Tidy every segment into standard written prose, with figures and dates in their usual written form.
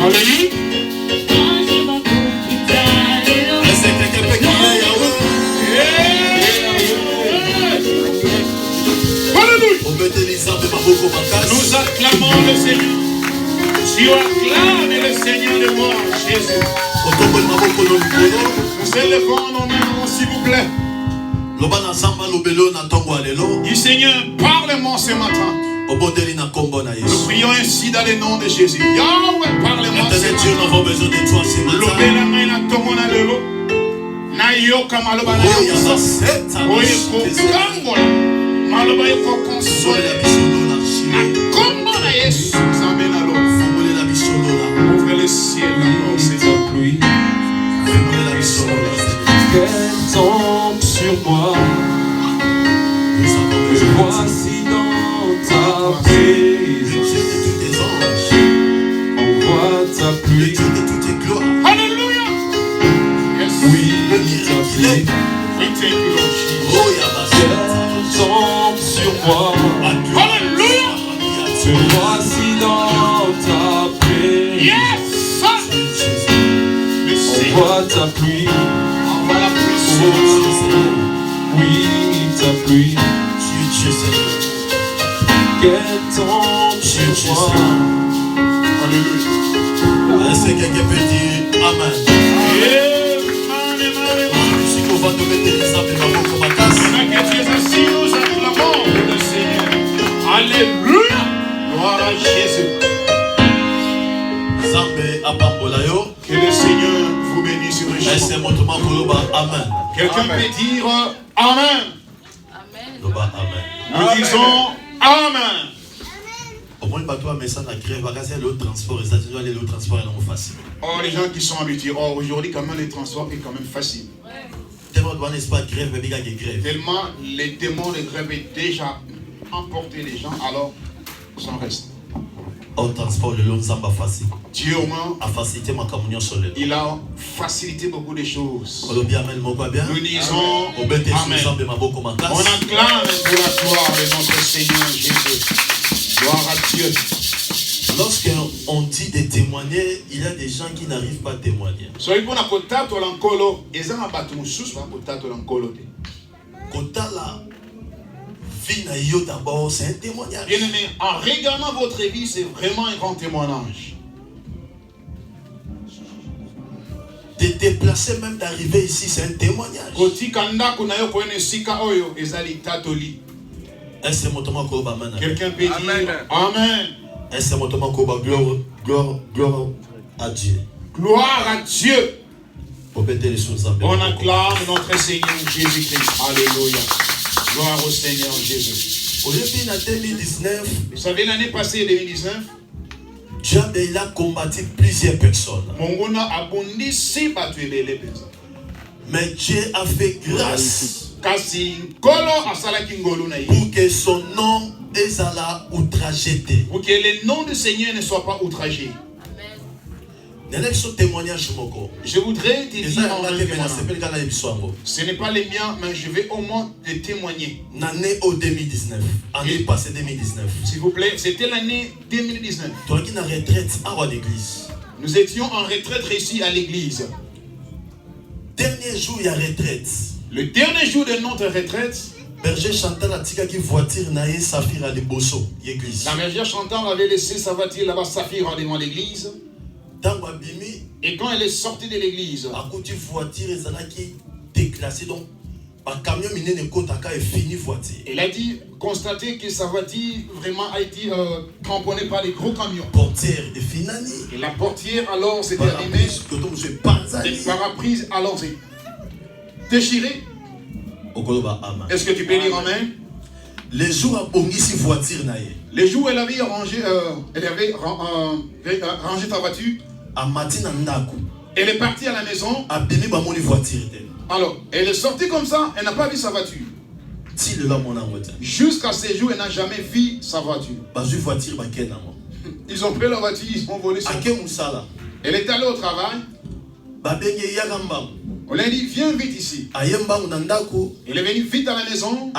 Alléluia. Nous acclamons le Seigneur. Tu acclames le Seigneur de moi, Jésus. Nous élevons nos mains, s'il vous plaît. Du Seigneur, parle-moi ce matin. Nous prions ainsi dans le nom de Jésus. Yahweh, parle-moi ce matin. Ouvre le ciel, Seigneur. Qu'elle tombe sur moi. Me voici dans ta présence. Envoie ta pluie. Alléluia. Yes. Oui, ta pluie. We thank you, Lord Jesus. Qu'elle tombe sur moi. Alléluia. Me voici dans ta présence. Yes. Envoie ta pluie. Envoie la pluie. Oui, ta pluie. Qu'elle tombe sur moi. Alléluia. Est-ce que quelqu'un peut dire Amen? On a que tu es assis, nous acclamons le Seigneur. Alléluia. Gloire à Jésus. Que le Seigneur vous bénisse richement. Quelqu'un peut dire Amen. Nous disons Amen. Oh, les gens qui sont habitués, oh, aujourd'hui quand même le transport est quand même facile. Tellement les démons de grève est déjà emporté les gens, alors s'en reste. Dieu au moins, il a facilité beaucoup de choses. Nous disons Amen. On acclame pour la gloire de notre Seigneur Jésus. Gloire à Dieu. Lorsqu'on dit de témoigner, il y a des gens qui n'arrivent pas à témoigner. D'abord, c'est un témoignage. Bien aimé, en regardant votre vie, c'est vraiment un grand témoignage. De déplacer, même d'arriver ici, c'est un témoignage. Quelqu'un peut dire Amen. Gloire à Dieu. Gloire à Dieu. On acclame notre Seigneur Jésus-Christ. Alléluia. Gloire au Seigneur Jésus. Vous savez, l'année passée, 2019, Dieu a combattu plusieurs personnes. Mais Dieu a fait grâce pour que son nom soit outragé. Pour que le nom du Seigneur ne soit pas outragé. Je voudrais te dire en ce n'est pas les miens, mais je vais au moins te témoigner. L'année 2019. Année passée 2019. S'il vous plaît, c'était l'année 2019. Nous étions en retraite ici à l'église. Dernier jour, il y a retraite. Le dernier jour de notre retraite, berger Chantal a tiré une voiture naïe Saphir à l'église. La bergère Chantal avait laissé sa voiture là-bas Saphir devant l'église. Et quand elle est sortie de l'église, elle a dit, constater que sa voiture vraiment a été cramponnée par des gros camions. Et la portière alors s'est abîmée. Les parapluies alors s'est déchiré. Est-ce que tu peux dire Amen? Les jours à Bongisi voiture naïe. Les jours où elle avait rangé sa voiture. Elle est partie à la maison. Alors, elle est sortie comme ça, elle n'a pas vu sa voiture. Jusqu'à ce jour, elle n'a jamais vu sa voiture. Ils ont pris la voiture, ils ont volé son voiture. Elle est allée au travail. On lui a dit, viens vite ici. Elle est venue vite à la maison.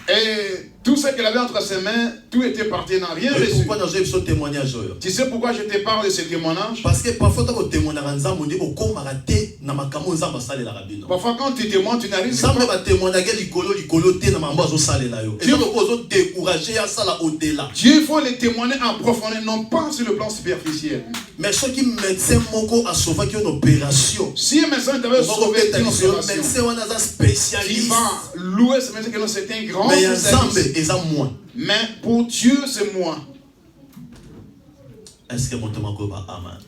Et tout Tout ce qu'elle avait entre ses mains, tout était parti, n'a rien reçu. Pourquoi dans ce témoignage? Tu sais pourquoi je te parle de ce témoignage? Parce que parfois quand tu témoignes, parfois quand tu témoignes, tu n'arrives pas. Dieu, il faut les témoigner en profondeur, non pas sur le plan superficiel. Mais ceux qui médecin moko a sauvé une opération. Si un médecin t'avait sauvé une opération, spécialiste. Il va louer ce médecin que c'est un grand spécialiste. Mais pour Dieu, c'est moi. Est-ce que mon témoin va amen?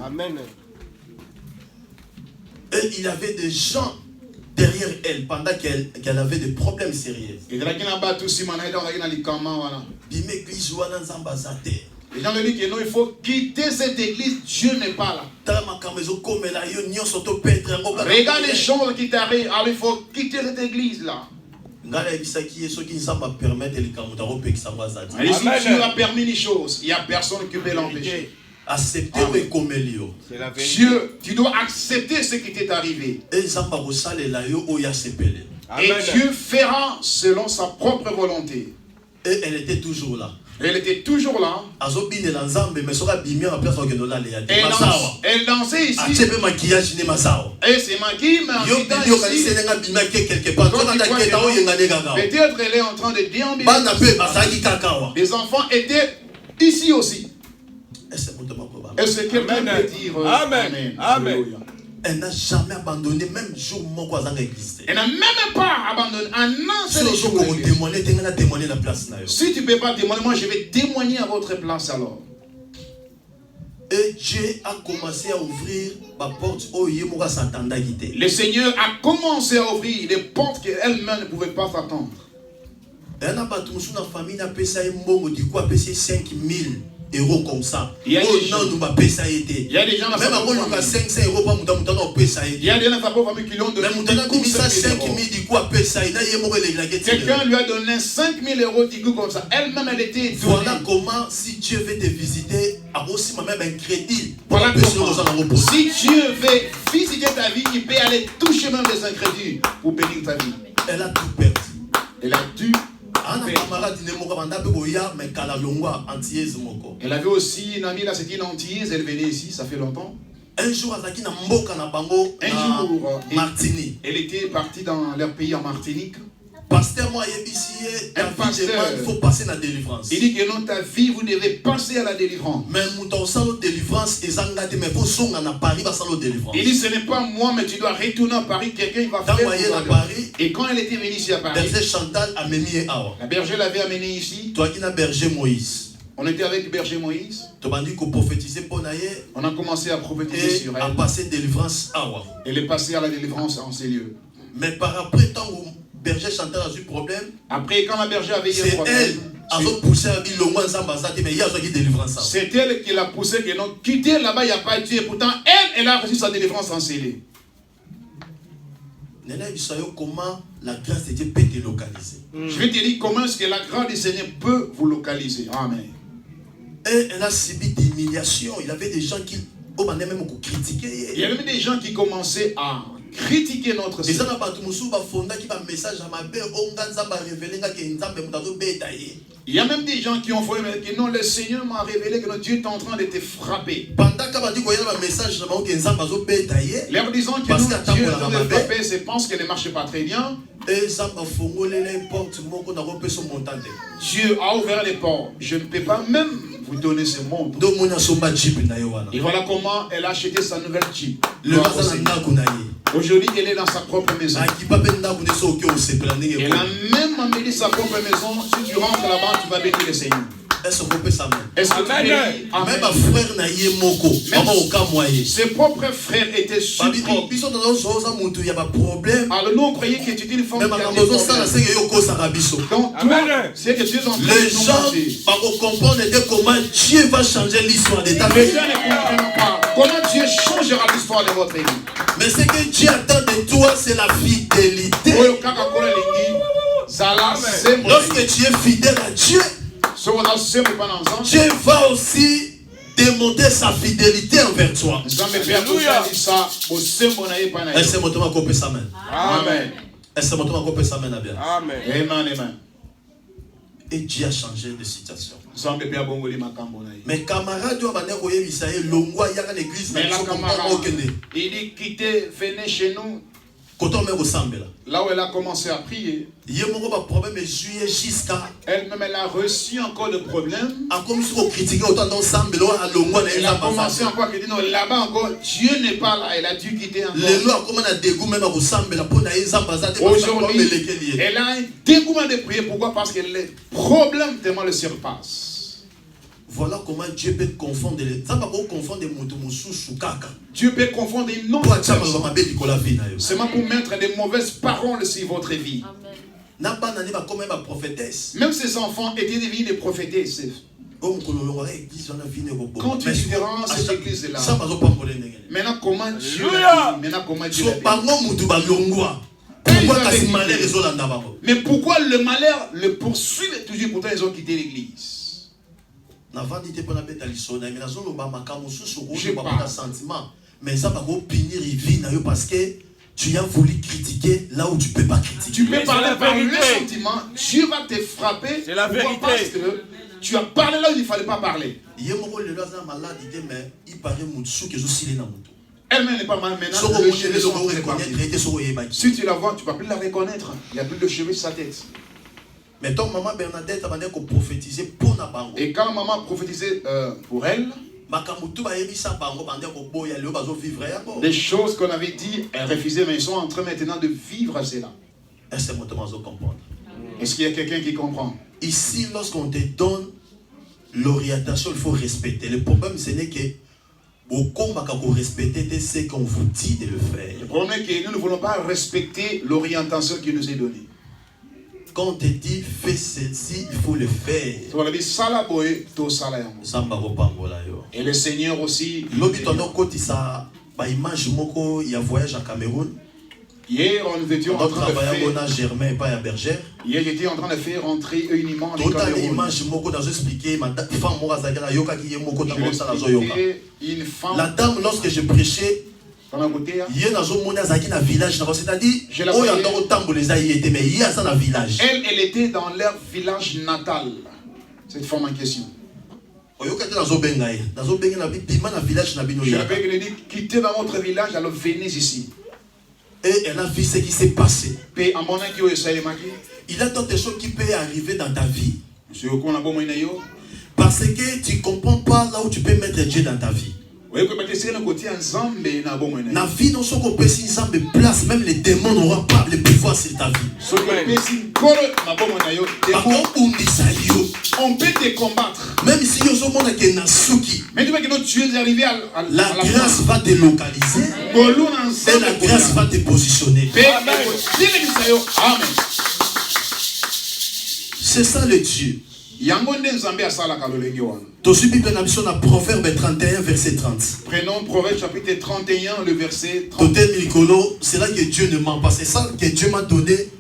Amen. Et il y avait des gens derrière elle pendant qu'elle avait des problèmes sérieux. Les gens lui disent que non, il faut quitter cette église, Dieu n'est pas là. Regarde les choses qui t'arrivent, alors il faut quitter cette église là. Si Dieu a permis les choses, il n'y a personne qui peut l'empêcher. Dieu, tu dois accepter ce qui t'est arrivé. Et Dieu fera selon sa propre volonté. Et elle était toujours là. Elle était toujours là. Elle dansait ici. Et c'est maquillé, mais en ici. Peut-être elle est en train de déambuler. Les enfants étaient ici aussi. Est-ce que quelqu'un peut dire Amen? Amen. Elle n'a jamais abandonné, même jour où elle existait. Elle n'a même pas abandonné un seul jour. Si tu ne peux pas témoigner, moi je vais témoigner à votre place alors. Et Dieu a commencé à ouvrir la porte où le Seigneur a commencé à ouvrir des portes qu'elle-même ne pouvait pas s'attendre. Elle n'a pas tout le monde famille n'a pas payé 5 000 euros comme ça. Il y a des gens qui ont même 500 euros pas il y a des gens qui l'ont donné. Quelqu'un lui a donné 5 000 euros comme ça. Elle-même elle était. Voilà comment si Dieu veut te visiter, a aussi même un crédit. Voilà comment. Si Dieu veut visiter ta vie, il peut aller toucher même des incrédules pour bénir ta vie. Elle a tout perdu. Elle a dû. Elle avait aussi une amie là, c'était une antillaise, elle venait ici, ça fait longtemps. Un jour, Martinique. Elle était partie dans leur pays en Martinique. Pasteur, moi, il faut passer la délivrance. Il dit que dans ta vie, vous devez passer à la délivrance. Mais délivrance, il dit ce n'est pas moi, mais tu dois retourner à Paris. Quelqu'un va faire à Paris. Et quand elle était venue ici à Paris, la berger l'avait amenée ici. Toi qui n'as berger Moïse. On était avec le berger Moïse. On a commencé à prophétiser sur elle. À passer délivrance. Elle est passée à la délivrance en ces lieux. Mais par après, tant que berger Chantal a eu problème. Après, quand la berger avait eu un problème, c'est elle qui l'a poussé, qui n'a quitté là-bas, il n'y a pas Dieu. Et pourtant, elle a reçu sa délivrance en scellé. Comment la grâce de Dieu peut te localiser. Je vais te dire comment est-ce que la grâce du Seigneur peut vous localiser. Amen. Et elle a subi des humiliations. Il y avait des gens qui critiquaient. Il y avait des gens qui commençaient à critiquer notre Seigneur. Il y a même des gens qui ont fait que non, le Seigneur m'a révélé que notre Dieu est en train de te frapper. Leur disant que non, Dieu est en train de te frapper, c'est parce qu'elle ne marche pas très bien. Dieu a ouvert les portes. Je ne peux pas même vous donner ce monde. Et voilà comment elle a acheté sa nouvelle Jeep. Aujourd'hui, elle est dans sa propre maison. Elle a même amené sa propre maison. Si tu rentres là-bas, tu vas bénir le Seigneur. Est-ce que tu peux ça? Est-ce que tu peux? Même frère naïe moko. Ses propres frères étaient surpris. Alors nous on croyait que tu étais une femme qui avait des problèmes. Donc toi, c'est que tu es en train de les gens vont comprendre comment Dieu va changer l'histoire de ta vie. Les gens ne comprennent pas comment Dieu changera l'histoire de votre vie. Mais ce que Dieu attend de toi, c'est la fidélité. Lorsque tu es fidèle à Dieu, Dieu va aussi démontrer sa fidélité envers toi. Alléluia. Est-ce que mon tour va couper sa main? Amen. Est-ce que mon tour va couper sa main? Amen. Amen. Et Dieu a changé de situation. Mais camarade, mais la camarade, il dit quittez, venez chez nous. Là où elle a commencé à prier, elle-même elle a reçu encore le problème. Elle a commencé encore à dire non, là-bas encore, Dieu n'est pas là. Elle a dû quitter encore. Aujourd'hui, elle a un dégoût de prier. Pourquoi? Parce que les problèmes tellement le surpassent. Voilà comment Dieu peut confondre les... Dieu peut confondre une autre personne. Seulement pour mettre des mauvaises paroles sur votre vie. Même ces enfants étaient devenus des prophétesses. Quand tu diras cette église-là, maintenant comment Dieu l'a dit? Maintenant comment Dieu l'a dit? Mais pourquoi le malheur le poursuit toujours? Pourtant ils ont quitté l'église. Je parle. Mais ça va punir parce que tu as voulu critiquer là où tu ne peux pas critiquer. Tu peux parler par le sentiment, Dieu va te frapper. C'est la vérité. Parce que tu as parlé là où il ne fallait pas parler. Elle-même n'est pas mal maintenant. Si tu la vois, tu ne vas plus la reconnaître. Il n'y a plus de cheveux sur sa tête. Mais ton maman Bernadette a prophétisé pour na bango. Et quand maman prophétisait pour elle, des choses qu'on avait dit, elle refusait, mais ils sont en train maintenant de vivre à cela. Est-ce qu'il y a quelqu'un qui comprend? Ici, lorsqu'on te donne l'orientation, il faut respecter. Le problème, ce n'est que au combat qu'on respecte, c'est ce qu'on vous dit de le faire. Le problème est que nous ne voulons pas respecter l'orientation qui nous est donnée. Quand on te dit fais ceci, il faut le faire. Et le Seigneur aussi. Voyage à Cameroun. Hier, on était en train de faire. Hier, j'étais en train de faire rentrer une image au Cameroun. La dame, lorsque je prêchais, elle était dans leur village natal, cette femme en question. Je rappelle qu'elle dit quittez dans votre village, alors venez ici. Et elle a vu ce qui s'est passé. Il y a d'autres choses qui peuvent arriver dans ta vie. Parce que tu ne comprends pas là où tu peux mettre Dieu dans ta vie. La vie, non seulement qu'on peut s'y place, même les démons n'auront pas le pouvoir sur ta vie. On peut te combattre. Même si tu mais tu vois que tu es arrivé à la grâce va te localiser. Et la grâce va te positionner. Amen. C'est ça le Dieu. Proverbe 31, verset 30. Prenons Proverbe chapitre 31, le verset 30. C'est là que Dieu ne ment pas. C'est ça que Dieu m'a donné.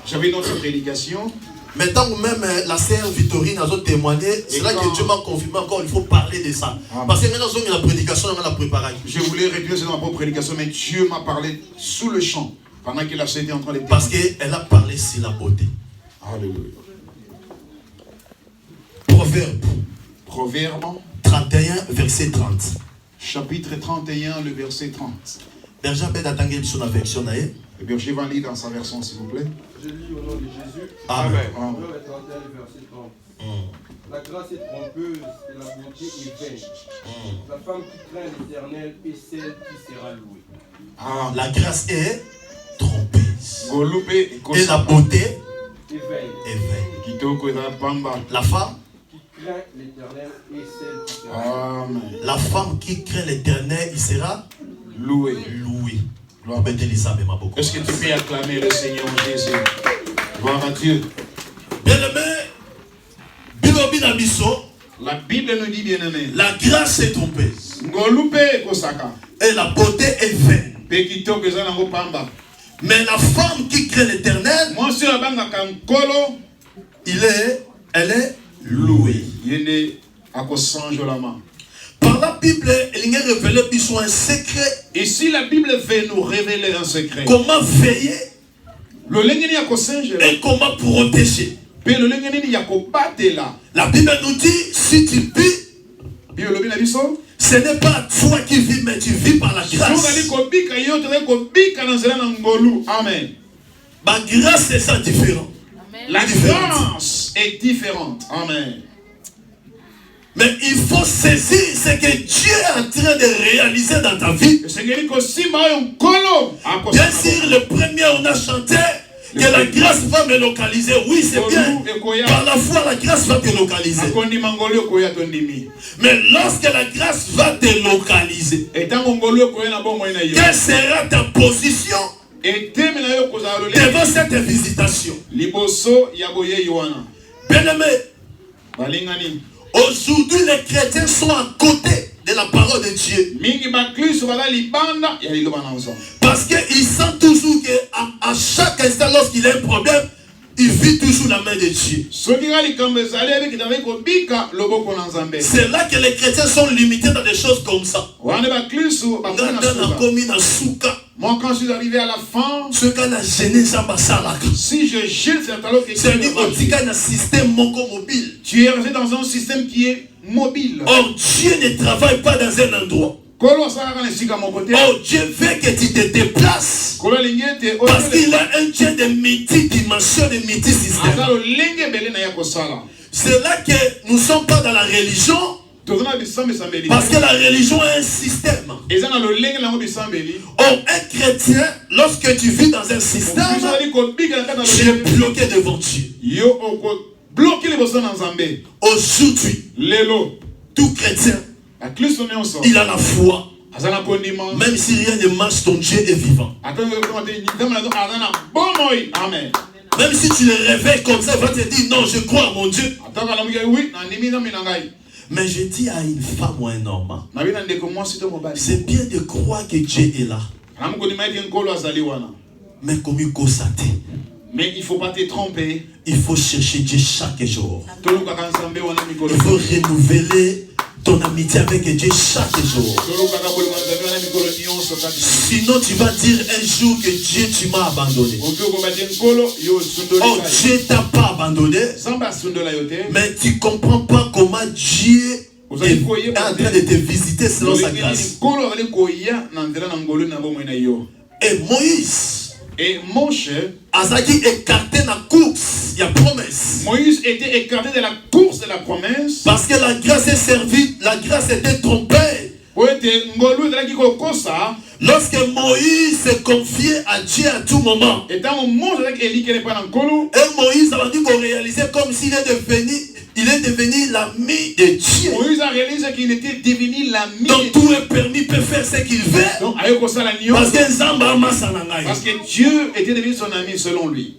J'avais une autre prédication. Maintenant, même la sœur Victorine a témoigné. C'est là que Dieu m'a confirmé encore. Il faut parler de ça. Parce que maintenant, la prédication, on a préparé. Je voulais répéter dans ma propre prédication, mais Dieu m'a parlé sous le champ. Pendant qu'il a été en train de. Parce qu'elle a parlé sur la beauté. Alléluia. Proverbe 31, verset 30. Chapitre 31, le verset 30. Le berger va lire dans sa version, s'il vous plaît. Je lis au nom de Jésus. Amen. Proverbe 31, verset 30. La grâce est trompeuse et la beauté est vaine. La femme qui craint l'Éternel est celle qui sera louée. La grâce est trompeuse. Et la beauté est vaine. La femme qui craint l'Éternel est celle qui sera louée. La femme qui craint l'Éternel, il sera loué. Est-ce que tu peux acclamer le Seigneur Jésus? Gloire à Dieu. Bien-aimé, la Bible nous dit, bien-aimé, la grâce est trompeuse et la beauté est vaine. Mais la femme qui craint l'Éternel, elle est louée. Par la Bible, il y a révélé un secret. Et si la Bible veut nous révéler un secret, comment veiller Et comment protéger. La Bible nous dit, si tu vis, ce n'est pas toi qui vis, mais tu vis par la grâce. Amen. Ma grâce, c'est ça différent. La grâce est différente. Amen. Mais il faut saisir ce que Dieu est en train de réaliser dans ta vie. Bien sûr, le premier, on a chanté que la grâce va me localiser. Oui, c'est bien. Par la foi, la grâce va te localiser. Mais lorsque la grâce va te localiser, quelle sera ta position devant cette visitation? Bien-aimé, aujourd'hui, les chrétiens sont à côté de la parole de Dieu. Parce qu'ils sentent toujours qu'à chaque instant, lorsqu'il a un problème, il vit toujours la main de Dieu. C'est là que les chrétiens sont limités dans des choses comme ça. Moi, quand je suis arrivé à la fin, si je gêne cet talent qui est système mobile. Tu es resté dans un système qui est mobile. Or, Dieu ne travaille pas dans un endroit. Oh, Dieu veut que tu te déplaces. Parce qu'il a un Dieu de multidimension, de multisystème. C'est là que nous ne sommes pas dans la religion. Parce que la religion est un système. Or, un chrétien, lorsque tu vis dans un système, tu es bloqué devant Dieu. Aujourd'hui, tout chrétien, il a la foi. Même si rien ne marche, ton Dieu est vivant. Même si tu le réveilles comme ça, il va te dire non, je crois à mon Dieu. Mais je dis à une femme ou un homme, c'est bien de croire que Dieu est là. Mais comme il constate, mais il ne faut pas te tromper. Il faut chercher Dieu chaque jour. Il faut renouveler ton amitié avec Dieu chaque jour. Sinon tu vas dire un jour que Dieu tu m'as abandonné. Oh, Dieu t'a pas abandonné. Mais tu ne comprends pas comment Dieu est en train de te visiter selon sa grâce. Et Moïse et Moshe Azaki écarté la course, il y a promesse. Moïse était écarté de la course de la promesse. Parce que la grâce est servie, la grâce était trompée. Lorsque Moïse se confiait à Dieu à tout moment, et Moïse a dit qu'on réalisait comme s'il est devenu l'ami de Dieu. Moïse a réalisé qu'il était devenu l'ami de Dieu. Donc tout est permis, peut faire ce qu'il veut. Parce que Dieu était devenu son ami selon lui.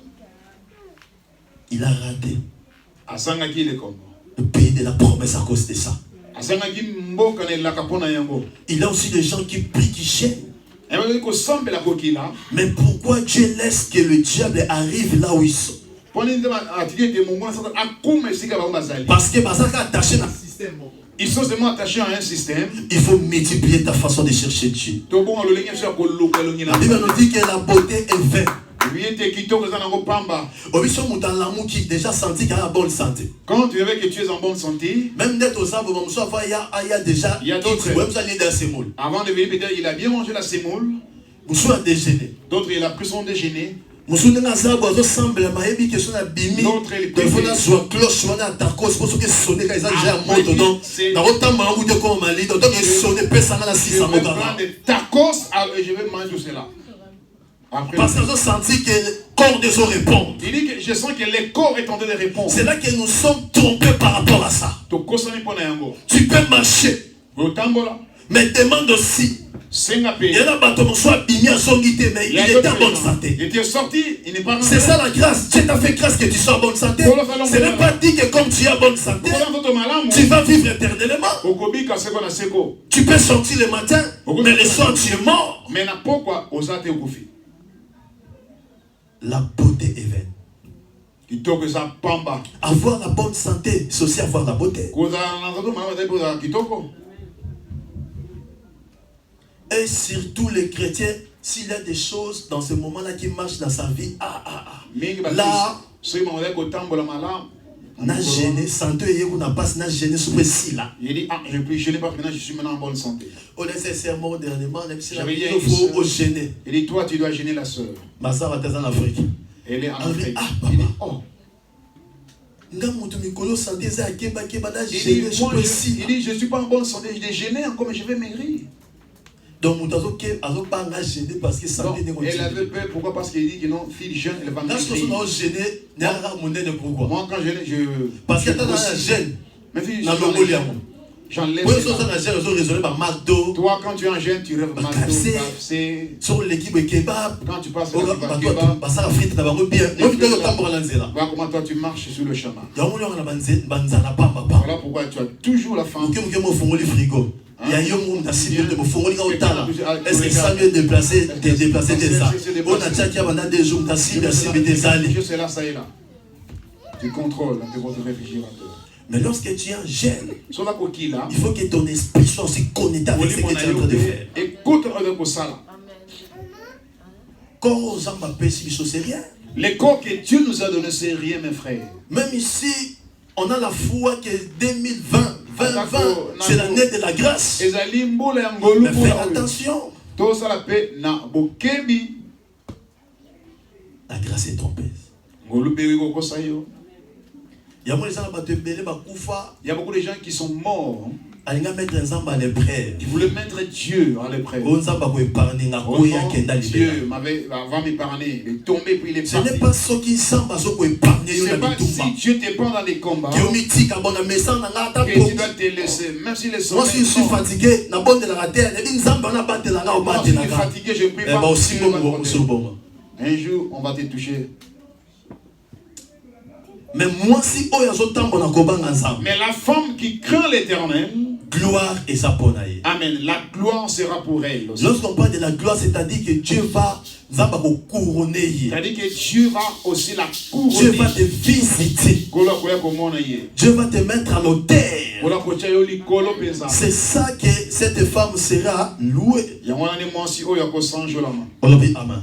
Il a raté le pays de la promesse à cause de ça. Il y a aussi des gens qui prient, qui gênent. Mais pourquoi Dieu laisse que le diable arrive là où ils sont? Parce que ils sont seulement attachés à un système. Il faut multiplier ta façon de chercher Dieu. La Bible nous dit que la beauté est vaine. Déjà senti qu'il a la bonne santé. Quand tu veux que tu es en bonne santé, même d'être aux arbres, il y a déjà avant de venir, peut-être il a bien mangé la sémoule. D'autres il a pris son déjeuner. D'autres je vais manger cela. Parce qu'ils ont senti que le corps de son répond. Il dit que je sens que le corps est en train de répondre. C'est là que nous sommes trompés par rapport à ça. Tu peux marcher, mais demande aussi. Il y a un bateau, mais il était en bonne santé. Il était sorti, il n'est pas. C'est ça la grâce. Dieu t'a fait grâce que tu sois en bonne santé. Ce n'est pas dit que comme tu es en bonne santé, tu vas vivre éternellement. Tu peux sortir le matin, mais le soir tu es mort. La beauté est vaine. Avoir la bonne santé, c'est aussi avoir la beauté. Et surtout les chrétiens s'il y a des choses dans ce moment-là qui marchent dans sa vie, là, on a gêné, santé, on a pas gêné sur le site là. Il dit, je ne plus gêné parce que maintenant je suis maintenant en bonne santé. On est sincèrement dernièrement, il faut gêner. Il dit, toi tu dois gêner la soeur. Ma soeur est en Afrique. Elle est en Afrique. Il dit, oh. Il dit, je ne suis pas en bonne santé, je vais gêner encore, mais je vais maigrir. Donc, elle avait peur, pourquoi? Parce qu'il dit que non, fille jeune, elle va maigrir. Moi, quand je parce que tu es jeune. J'enlève. Toi, quand tu es en jeune, tu rêves McDo, KFC. Sur l'équipe kebab. Quand tu passes sur l'équipe kebab. Voilà comment toi tu marches sur le chemin. Voilà pourquoi tu as toujours la faim. Il y a un monde qui est-ce que ça veut déplacer des ça? On a déjà des jours je sais là, ça est là. Tu contrôles un peu votre réfrigérateur. Mais lorsque tu es un jeune, il faut que ton esprit soit aussi connecté avec ce que tu es en train de faire. Écoute le ça. Quand on m'a payé, c'est rien. Les corps que Dieu nous a donné, c'est rien, mes frères. Même ici, on a la foi que 2020, c'est l'année de la grâce. Mais fais attention. La grâce est trompeuse. Il y a beaucoup de gens qui sont morts. Ils voulaient mettre Dieu à l'épreuve. Dieu va m'épargner. Il est tombé puis il est parti. Ce n'est pas ce qui semble épargner. Ce n'est pas si Dieu te prend dans les combats que tu dois te laisser. Même si les moi, si je suis fatigué, moi, je suis fatigué, je prie pas. Un jour, on va te toucher. Mais moi, si mais la femme qui craint l'Éternel, gloire et sa ponaille. Amen. La gloire sera pour elle. Lorsqu'on parle de la gloire, c'est-à-dire que Dieu va couronner. C'est-à-dire que Dieu va aussi la couronner. Dieu va te visiter. Dieu va te mettre à l'autel. C'est ça que cette femme sera louée. Amen.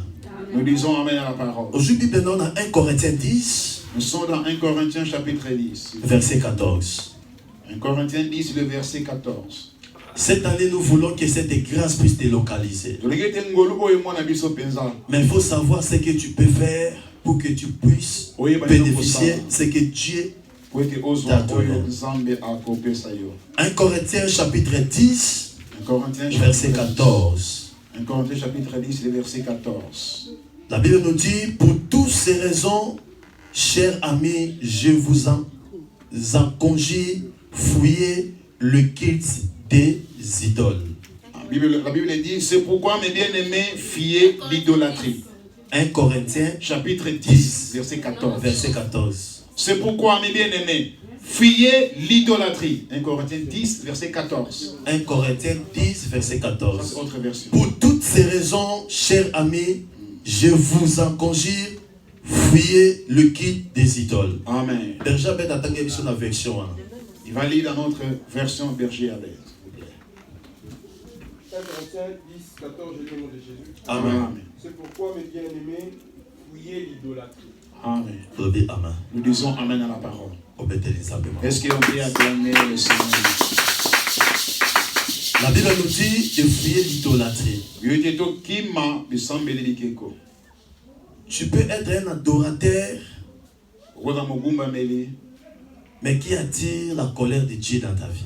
Nous disons Amen à la parole. Aujourd'hui, on a 1 Corinthiens 10. Nous sommes dans 1 Corinthiens chapitre 10. Verset 14. 1 Corinthiens 10, le verset 14. Cette année, nous voulons que cette grâce puisse te localiser. Mais il faut savoir ce que tu peux faire pour que tu puisses bénéficier de ce que Dieu t'a donné. 1 Corinthiens chapitre 10, verset 14. 1 Corinthiens chapitre 10, le verset 14. La Bible nous dit, pour toutes ces raisons, chers amis, je vous en conjure, fouillez le culte des idoles. La Bible dit, c'est pourquoi mes bien-aimés, fuyez l'idolâtrie. 1 Corinthiens chapitre 10, verset 14. Verset 14. C'est pourquoi mes bien-aimés, fuyez l'idolâtrie. 1 Corinthiens 10, verset 14. 1 Corinthiens 10, verset 14. Autre version. Pour toutes ces raisons, chers amis, je vous en conjure, fuyez le culte des idoles. Amen. Il va lire dans notre version Berger Abed. 1 Corinthiens 10, 14, je demande de Jésus. Amen. C'est pourquoi, mes bien-aimés, fuyez l'idolâtrie. Amen. Amen. Nous disons Amen à la parole. Est-ce qu'on peut acclamer le Seigneur? La Bible nous dit de fuir l'idolâtrie. Tu peux être un adorateur, mais qui attire la colère de Dieu dans ta vie.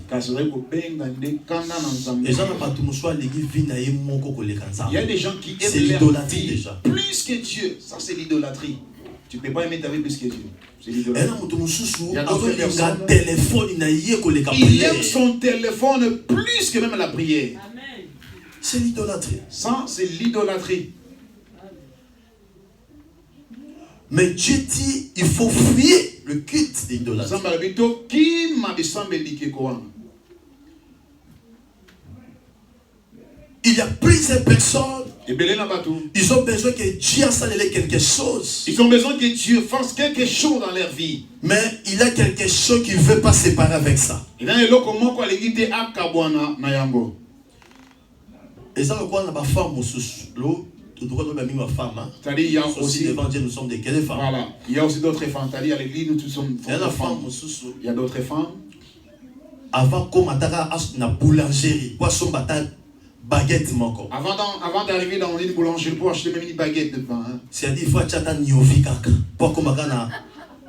Il y a des gens qui aiment leur vie plus que Dieu. Ça, c'est l'idolâtrie. Tu ne peux pas aimer ta vie plus que Dieu. C'est l'idolâtrie. Il aime son téléphone plus que même la prière. C'est l'idolâtrie. Ça, c'est l'idolâtrie. Mais Dieu dit, il faut fuir le culte d'idolâtrie. Il y a plusieurs personnes, ils ont besoin que Dieu fasse quelque chose. Ils ont besoin que Dieu fasse quelque chose dans leur vie. Mais il y a quelque chose qui ne veut pas se séparer avec ça. Et ça, C'est-à-dire, il y a aussi devant Dieu, nous sommes des femmes. Voilà. Il y a aussi d'autres femmes. C'est-à-dire, à l'église, nous tous sommes des femmes. Il y a d'autres femmes. Avant comme na boulangerie, poisson bataille baguette moko. Avant d'arriver dans une boulangerie pour acheter même une baguette de pain. C'est-à-dire il faut acheter nyovi kaka. Pour comme na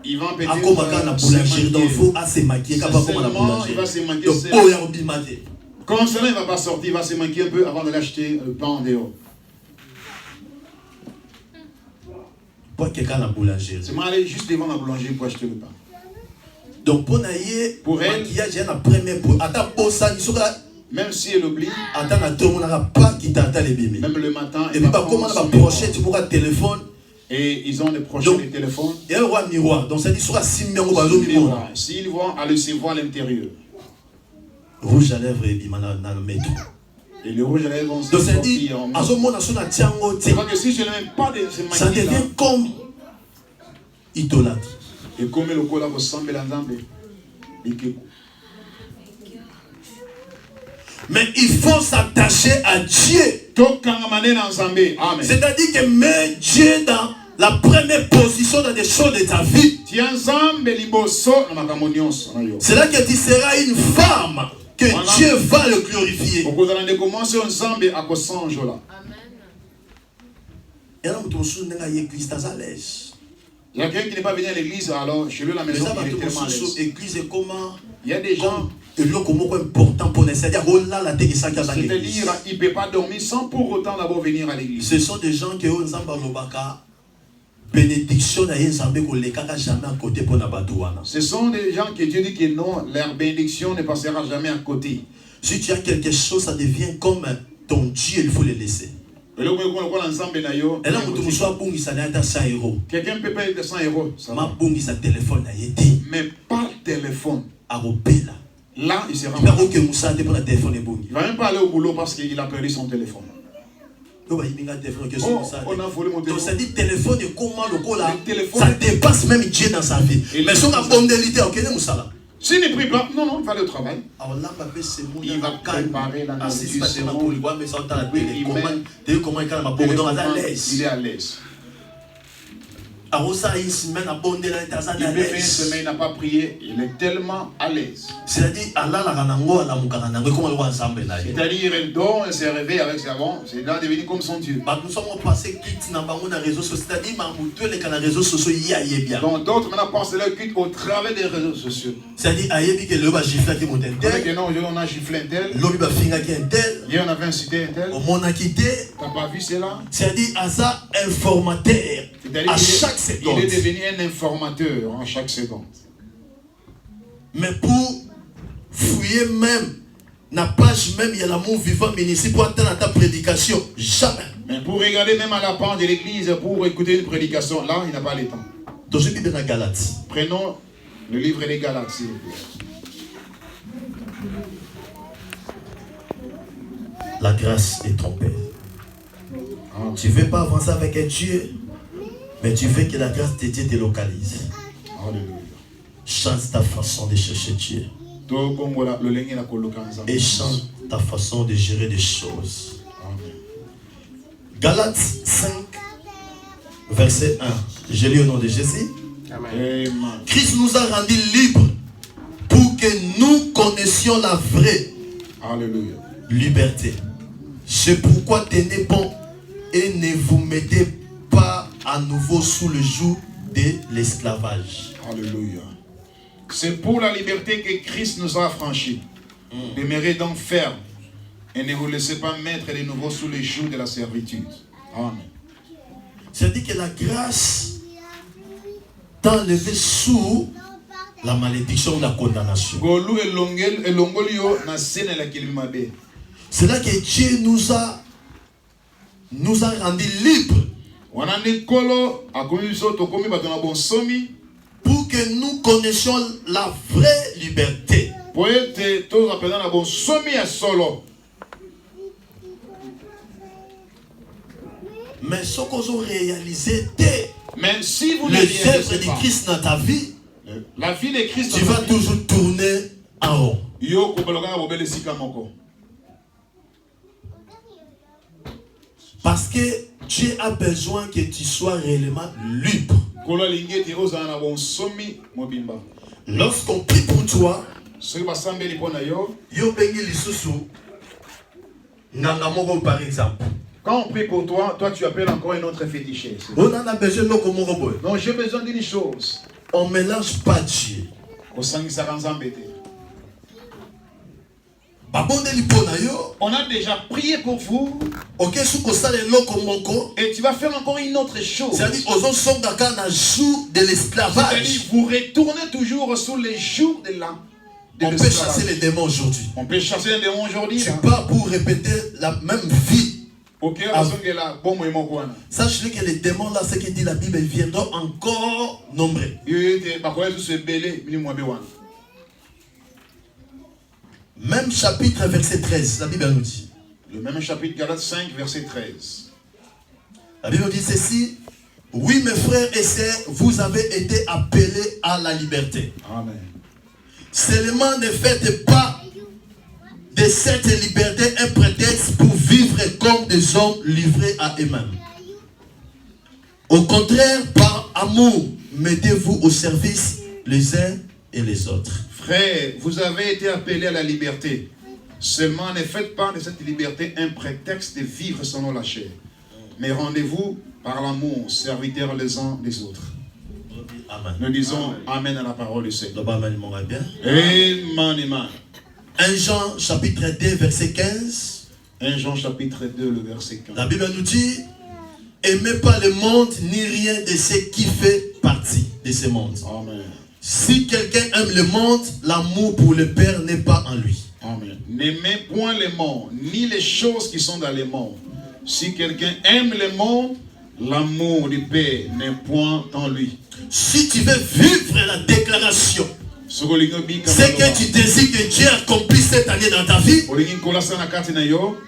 il va péter na boulangerie donc il faut assez maquiller pas comme na boulangerie. Il va se maquiller. Donc oh ya obimate. Comme cela il va pas sortir, il va se maquiller un peu avant de l'acheter le pain en dehors. Pour quelqu'un na boulangerie. C'est moi aller juste devant la boulangerie pour acheter le pain. Donc pour elle, il y a un premier pour même si elle oublie, même le matin, et puis comment on va projeter tu pourras téléphone et ils ont des projets de téléphone et un roi miroir donc ça dit sur s'ils vont aller se voir à l'intérieur rouge à lèvres et bimana dans le métro et le rouge à lèvres vont se donc ça dit à ce moment c'est pas que si je n'aime pas de se ça devient comme idolâtre. Et comme le cola ressemble à l'ensemble. Mais il faut s'attacher à Dieu. C'est-à-dire que mets Dieu dans la première position dans des choses de ta vie. C'est là que tu seras une femme que Dieu va le glorifier. Il y a quelqu'un qui n'est pas venu à l'église, alors chez lui la maison il est tellement à l'aise. Il y a des gens. C'est-à-dire, il ne peut pas dormir sans pour autant d'abord venir à l'église. Ce sont des gens qui ont bénédiction jamais à côté pour ce sont des gens que Dieu dit que non, leur bénédiction ne passera jamais à côté. Si tu as quelque chose, ça devient comme ton Dieu, il faut le laisser. Quelqu'un peut payer 100 euros. Mais par téléphone. Là, il sera. Il ne va même pas aller au boulot parce qu'il a perdu son téléphone. On a volé mon téléphone. Donc ça dit téléphone et comment le téléphone, ça dépasse même Dieu dans sa vie. Mais si on a bonne l'idée, ok, nous ça là. S'il ne prie pas, non, il va aller au travail. Il va préparer la nourriture. Il est à l'aise. Il peut faire une semaine, il n'a pas prié, il est tellement à l'aise. C'est-à-dire, il dort, il se réveille avec sa voix, c'est là devenu comme son Dieu. Nous sommes passés quitte dans les réseaux sociaux, c'est-à-dire, les réseaux sociaux, donc d'autres maintenant passent leur culte au travers des réseaux sociaux. C'est-à-dire, le bas giflé qui monte un tel. Non, on a giflé un tel. L'homme va finir qui un tel. Hier on avait incité un tel. On a quitté. T'as pas vu cela? C'est-à-dire, à ça, informateur. À chaque seconde. Il est devenu un informateur en chaque seconde. Mais pour fouiller même, la page même, il y a l'amour vivant municipal pour attendre ta prédication. Jamais. Mais pour regarder même à la page de l'église, pour écouter une prédication, là, il n'a pas le temps. Donc, je vais dans Galates. Prenons le livre des Galates, s'il vous plaît. La grâce est trompée. Tu ne veux pas avancer avec un Dieu, mais tu veux que la grâce de Dieu te localise. Alléluia. Change ta façon de chercher Dieu. Et change ta façon de gérer des choses. Amen. Galates 5, verset 1. Je lis au nom de Jésus. Amen. Christ nous a rendus libres pour que nous connaissions la vraie Alléluia. liberté. C'est pourquoi tenez bon et ne vous mettez pas à nouveau sous le joug de l'esclavage. Alléluia. C'est pour la liberté que Christ nous a affranchis. Demeurez donc ferme et ne vous laissez pas mettre de nouveau sous le joug de la servitude. Amen. C'est-à-dire que la grâce t'a enlevé sous la malédiction ou la condamnation. C'est là que Dieu nous a rendus libres. Pour que nous connaissions la vraie liberté. Mais ce qu'on a réalisé, mais si vous les œuvres de Christ dans ta vie, la vie de Christ, tu vas toujours tourner en haut. Parce que Dieu a besoin que tu sois réellement libre. Lorsqu'on prie pour toi, yo bengi lisusu nganga moko par exemple. Quand on prie pour toi, toi tu appelles encore un autre fétichiste. On en a besoin de nous. Non, j'ai besoin d'une chose. On ne mélange pas Dieu. On a déjà prié pour vous. Et tu vas faire encore une autre chose. C'est-à-dire de l'esclavage. Vous retournez toujours sous les jours de la. On peut chasser les démons aujourd'hui. On peut chasser les démons aujourd'hui. Tu pars pour répéter la même vie. Sache que les démons là, ce que dit la Bible, ils viendront encore nombreux. Même chapitre verset 13, la Bible nous dit. Le même chapitre Galates 5 verset 13. La Bible nous dit ceci. Oui mes frères et sœurs, vous avez été appelés à la liberté. Amen. Seulement ne faites pas de cette liberté un prétexte pour vivre comme des hommes livrés à eux-mêmes. Au contraire, par amour, mettez-vous au service les uns et les autres. Frères, vous avez été appelés à la liberté. Seulement ne faites pas de cette liberté un prétexte de vivre selon la chair. Mais rendez-vous par l'amour, serviteurs les uns des autres. Amen. Nous disons Amen à la parole du Seigneur. Amen. Amen. 1 Jean chapitre 2 verset 15. 1 Jean chapitre 2 le verset 15. La Bible nous dit: aimez pas le monde ni rien de ce qui fait partie de ce monde. Amen. Si quelqu'un aime le monde, l'amour pour le Père n'est pas en lui. Amen. N'aimez point le monde, ni les choses qui sont dans le monde. Si quelqu'un aime le monde, l'amour du Père n'est point en lui. Si tu veux vivre la déclaration, ce que tu désires que Dieu accomplisse cette année dans ta vie, il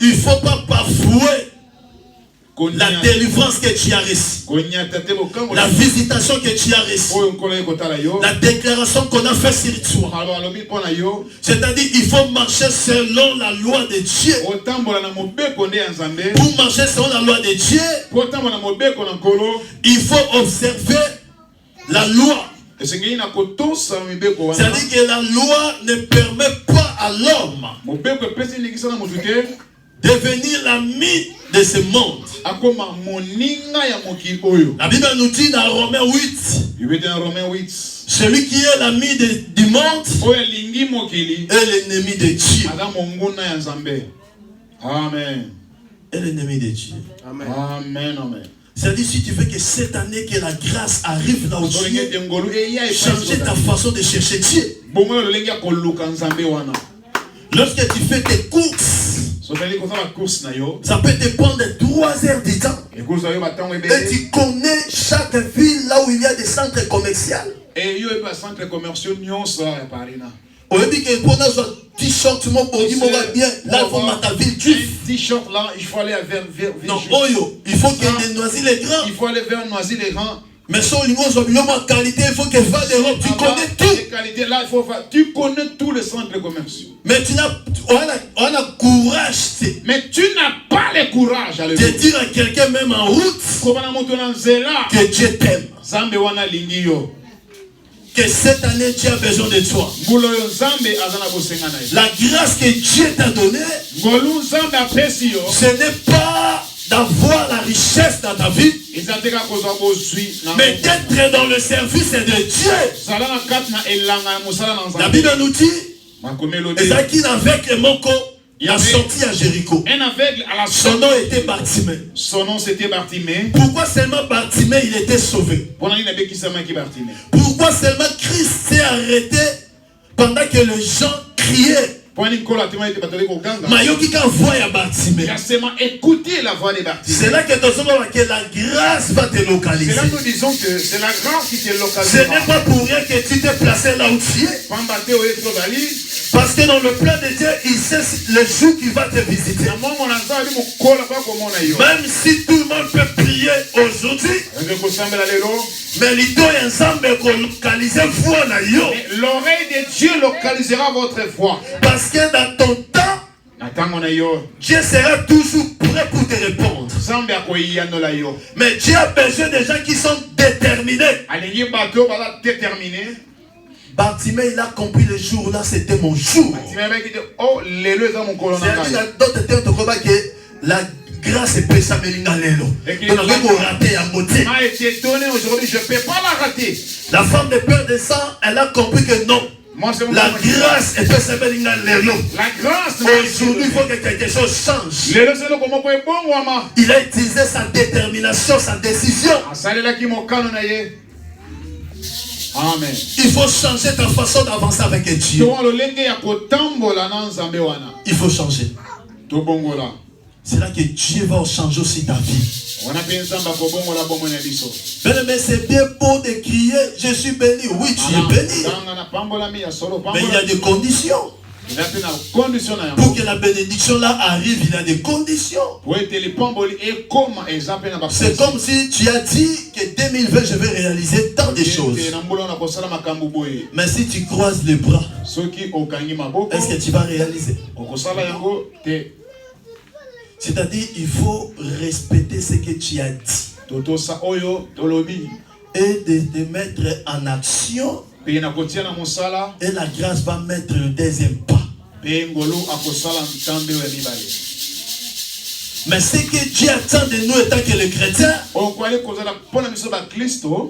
ne faut pas bafouer la délivrance que tu as reçue, la visitation que tu as reçue, la déclaration qu'on a faite sur toi. C'est-à-dire il faut marcher selon la loi de Dieu. Pour marcher selon la loi de Dieu, il faut observer la loi. C'est-à-dire que la loi ne permet pas à l'homme devenir l'ami de ce monde. La Bible nous dit dans Romains 8, celui qui est l'ami du monde est l'ennemi de Dieu. Amen. Est l'ennemi de Dieu. Amen. Amen. Amen. C'est-à-dire si tu veux que cette année que la grâce arrive là où tu es, changer ta façon de chercher Dieu. Lorsque tu fais tes courses, ça peut te prendre 3 heures du temps. Et tu connais chaque ville là où il y a des centres commerciaux. On dit que pour notre t-shirt, mon body, mon bien, là, il faut mettre ta ville juive. T-shirt là, il faut aller vers non, il faut qu'il y ait Noisy-les-Grands. Il faut aller vers Noisy-les-Grands. Mais si on a qualité, il faut que va d'Europe. Tu connais tout. Là, tu connais tous les centres commerciaux. Mais on a courage. Mais tu n'as pas le courage de dire à quelqu'un même en route que Dieu t'aime. Que cette année Dieu a besoin de toi. La grâce que Dieu t'a donnée, ce n'est pas d'avoir la richesse dans ta vie, mais d'être dans le service de Dieu. La Bible nous dit, Esaïe avec le Moko, il a sorti à Jéricho. Un aveugle à la son nom était Bartimée. Son nom c'était Bartimée. Pourquoi seulement Bartimée il était sauvé? Pourquoi seulement Christ s'est arrêté pendant que les gens criaient? Écoutez la voix de Bartimée. C'est là que la grâce va te localiser. C'est là que nous disons que c'est la grâce qui te localise. Ce n'est pas pour rien que tu t'es placé là où tu es. Parce que dans le plan de Dieu, il sait le jour qu'il va te visiter. Même si tout le monde peut prier aujourd'hui, mais l'oreille de Dieu localisera votre voix. Parce que dans ton temps, Dieu sera toujours prêt pour te répondre. Mais Dieu a besoin des gens qui sont déterminés. Bartimée, il a compris le jour là, c'était mon jour. C'est-à-dire, d'autres termes, que la grâce est payée, ça me dit lelo. Donc, on va rater à moitié. Aujourd'hui, je ne peux pas la rater. La femme de peur de sang, elle a compris que non. La grâce est payée, ça me dit lelo. La grâce. Aujourd'hui, il faut que quelque chose change. Il a utilisé sa détermination, sa décision. Amen. Il faut changer ta façon d'avancer avec Dieu. Il faut changer. C'est là que Dieu va changer aussi ta vie. Mais c'est bien beau de crier, je suis béni. Oui, tu es béni. Mais il y a des conditions. Pour que la bénédiction là arrive, il y a des conditions. C'est comme si tu as dit que 2020 je vais réaliser tant de choses. Mais si tu croises les bras, est-ce que tu vas réaliser? C'est-à-dire il faut respecter ce que tu as dit et de te mettre en action. Et la grâce va mettre le deuxième pas. Mais ce que Dieu attend de nous étant que les chrétiens,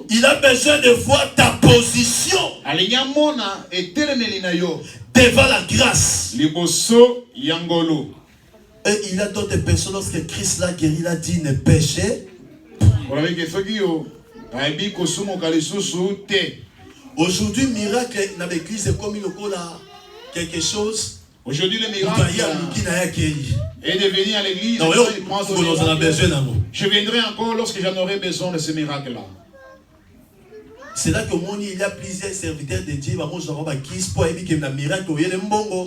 il a besoin de voir ta position devant la grâce. Et il y a d'autres personnes, lorsque Christ l'a guéri, il a dit ne péchez. Aujourd'hui, miracle dans l'église est comme quelque chose. Aujourd'hui, le miracle est de venir à l'église. Je viendrai encore lorsque j'en aurai besoin de ce miracle-là. C'est là que il y a plusieurs serviteurs de Dieu.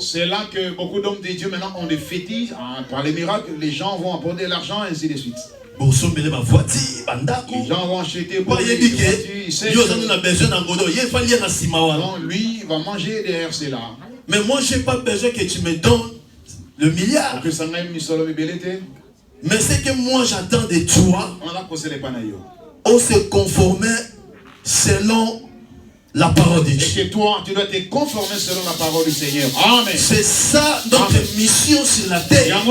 C'est là que beaucoup d'hommes de Dieu maintenant ont des fétiches. Par les miracles, les gens vont apporter l'argent et ainsi de suite. Les gens vont acheter pour lui, il va manger derrière cela. Mais moi, je n'ai pas besoin que tu me donnes le milliard. Mais c'est que moi, j'attends de toi. On se conformer selon la parole de Dieu. Et que toi, tu dois te conformer selon la parole du Seigneur. Amen. C'est ça notre mission sur la terre. Que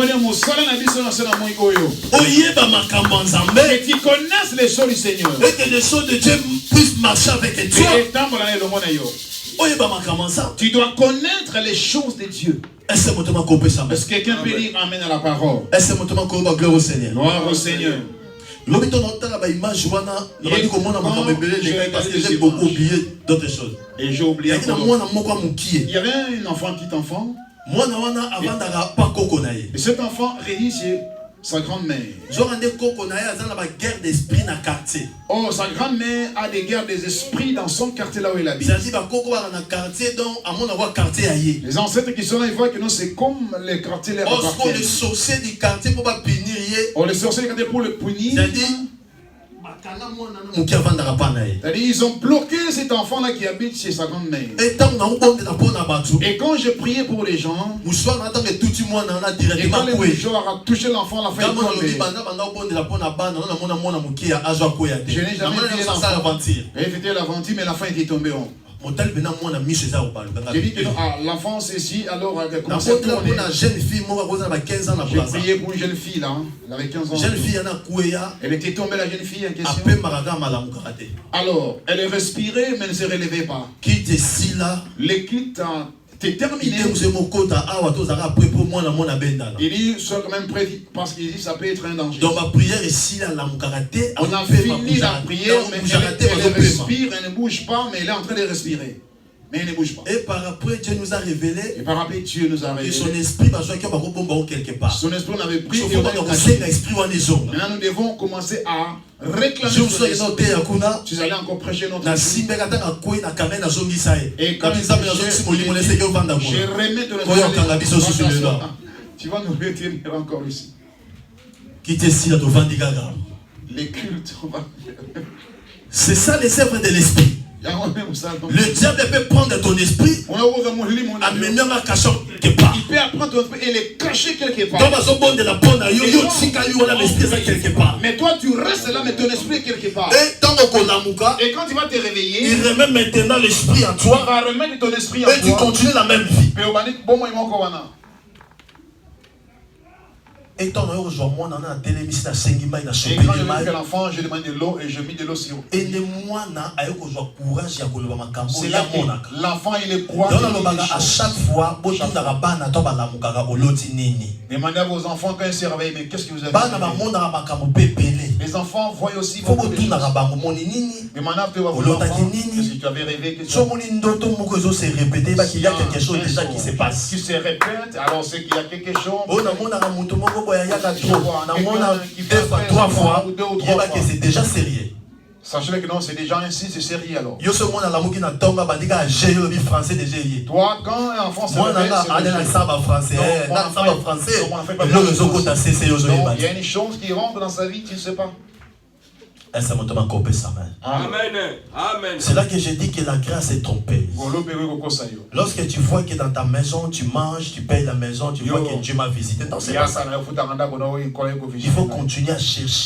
tu connaisses les choses du Seigneur. Et que les choses de Dieu puissent marcher avec toi. Tu dois connaître les choses de Dieu. Est-ce que quelqu'un peut dire Amen à la parole? Gloire au Seigneur. Gloire au Seigneur. Parce que j'ai beaucoup oublié d'autres choses. Et j'ai oublié. Il y avait un enfant, petit enfant. Et cet enfant réunissait sa grand-mère. Oh, sa grand-mère a des guerres des esprits dans son quartier là où elle habite. Les ancêtres qui sont là, ils voient que non, c'est comme les quartiers là. Oh, les sorciers du quartier pour pas punir. Oh, les sorciers du quartier pour le punir. Ils ont bloqué cet enfant-là qui habite chez sa grand-mère. Et quand je priais pour les gens, et quand les gens ont touché l'enfant, la fin je n'ai jamais vu l'enfant. Il fait l'aventure, mais la fin était tombée. J'ai dit que l'enfant c'est ici, alors commencé à tourner. J'ai prié pour une jeune fille là, elle avait 15 ans. Elle était tombée, la jeune fille en question. Alors, elle respirait mais ne se relevait pas. L'équipe t'es terminé. Il dit, sois quand même prêt parce qu'il dit ça peut être un danger. Donc ma prière ici, on a fini la prière, mais elle respire, elle ne bouge pas, mais elle est en train de respirer. Mais elle ne bouge pas. Et par après, Dieu nous a révélé. Et par après, Dieu nous a révélé. Son esprit va jouer quelque part. Son esprit, on avait pris. Maintenant, nous devons commencer à réclamer son esprit. Tu allais encore prêcher notre esprit. Et quand je remets ton esprit, tu vas nous retenir encore ici. Les cultes. C'est ça les œuvres de l'esprit. Le diable peut prendre ton esprit, amener un cachot quelque part. Il peut apprendre ton esprit et le cacher quelque part. Mais toi tu restes là, mais ton esprit est quelque part. Et quand tu vas te réveiller, il remet maintenant l'esprit en toi. Il va remettre ton esprit en toi. Et tu continues la même vie. Et quand l'enfant, je demande de l'eau et je mets de l'eau sur. Et c'est là que l'enfant il est croit. À chaque fois, demandez à vos enfants quand ils se réveillent, mais qu'est-ce que vous avez fait? Les enfants voient aussi beaucoup de choses. Demandez à vos enfants, qu'est-ce que tu avais rêvé? Il y a quelque chose déjà qui se passe. Qui se répète, alors c'est qu'il y a quelque chose. Deux fois, trois fois, c'est déjà sérieux. Sachez que non, c'est déjà ainsi, c'est sérieux alors. Toi, quand un enfant se réveille, il y a une chose qui rentre dans sa vie, tu ne sais pas. Amen. Amen. C'est là que je dis que la grâce est trompeuse. Lorsque tu vois que dans ta maison, tu manges, tu payes la maison, tu vois que Dieu m'a visité, il faut continuer à chercher.